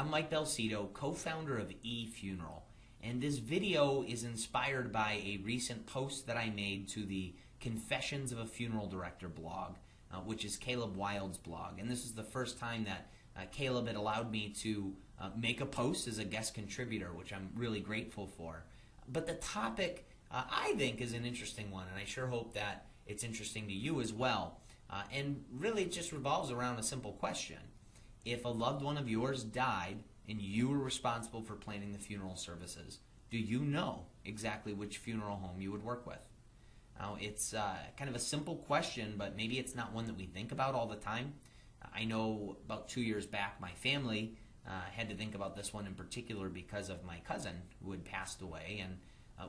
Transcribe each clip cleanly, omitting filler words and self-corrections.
I'm Mike Belcito, co-founder of eFuneral, and this video is inspired by a recent post that I made to the Confessions of a Funeral Director blog, which is Caleb Wild's blog. And this is the first time that Caleb had allowed me to make a post as a guest contributor, which I'm really grateful for. But the topic, I think, is an interesting one, and I sure hope that it's interesting to you as well. And really it just revolves around a simple question. If a loved one of yours died and you were responsible for planning the funeral services, do you know exactly which funeral home you would work with? Now, it's kind of a simple question, but maybe it's not one that we think about all the time. I know about 2 years back my family had to think about this one in particular because of my cousin who had passed away, and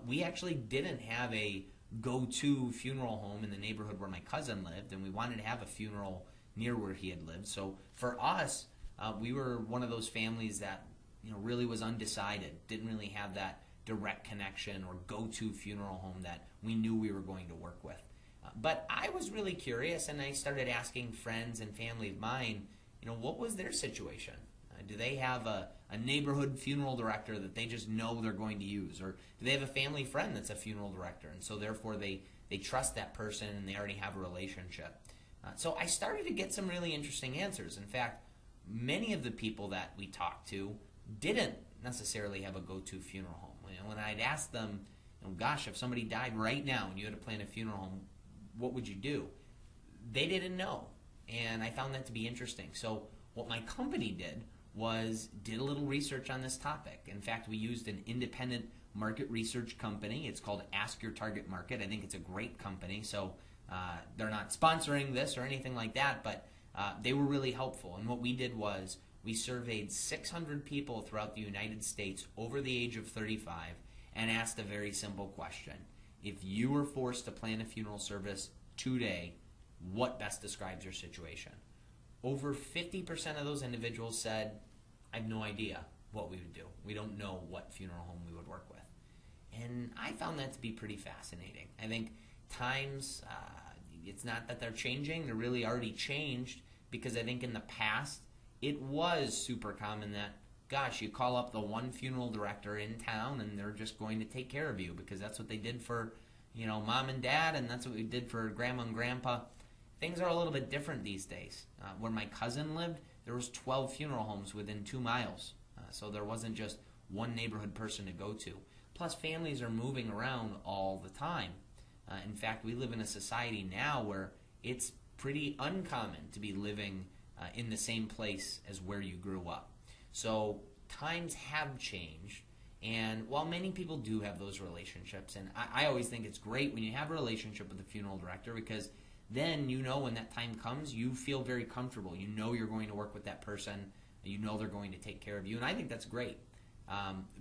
we actually didn't have a go-to funeral home in the neighborhood where my cousin lived, and we wanted to have a funeral near where he had lived. So for us, we were one of those families that really was undecided, didn't really have that direct connection or go-to funeral home that we knew we were going to work with. But I was really curious, and I started asking friends and family of mine, what was their situation? Do they have a neighborhood funeral director that they just know they're going to use? Or do they have a family friend that's a funeral director, and so therefore they trust that person and they already have a relationship? So I started to get some really interesting answers. In fact, many of the people that we talked to didn't necessarily have a go-to funeral home. When I'd ask them, gosh, if somebody died right now and you had to plan a funeral home, what would you do? They didn't know, and I found that to be interesting. So what my company did a little research on this topic. In fact, we used an independent market research company. It's called Ask Your Target Market. I think it's a great company. So they're not sponsoring this or anything like that, but they were really helpful. And what we did was we surveyed 600 people throughout the United States over the age of 35 and asked a very simple question. If you were forced to plan a funeral service today, what best describes your situation? Over 50% of those individuals said, I have no idea what we would do. We don't know what funeral home we would work with. And I found that to be pretty fascinating. I think times, it's not that they're changing, they're really already changed, because I think in the past it was super common that, gosh, you call up the one funeral director in town and they're just going to take care of you because that's what they did for mom and dad, and that's what we did for grandma and grandpa. Things are a little bit different these days. Where my cousin lived, there was 12 funeral homes within 2 miles. So there wasn't just one neighborhood person to go to. Plus, families are moving around all the time. In fact, we live in a society now where it's pretty uncommon to be living in the same place as where you grew up. So times have changed. And while many people do have those relationships, and I always think it's great when you have a relationship with a funeral director, because then when that time comes, you feel very comfortable. You know you're going to work with that person. You know they're going to take care of you, and I think that's great.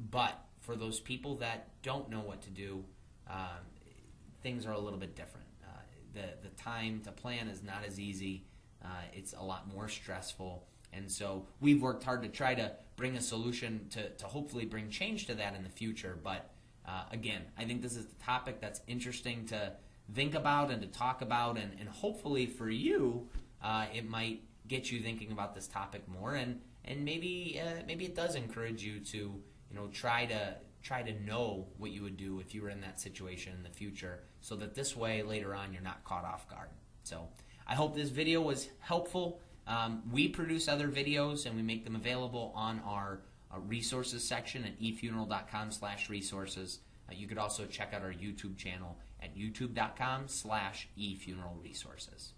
But for those people that don't know what to do, things are a little bit different. The time to plan is not as easy. It's a lot more stressful. And so we've worked hard to try to bring a solution to hopefully bring change to that in the future. But again, I think this is the topic that's interesting to think about and to talk about, and hopefully for you, it might get you thinking about this topic more, and maybe it does encourage you to try to know what you would do if you were in that situation in the future, so that this way later on you're not caught off guard. So I hope this video was helpful. We produce other videos and we make them available on our resources section at efuneral.com/resources. You could also check out our YouTube channel at youtube.com/efuneralresources.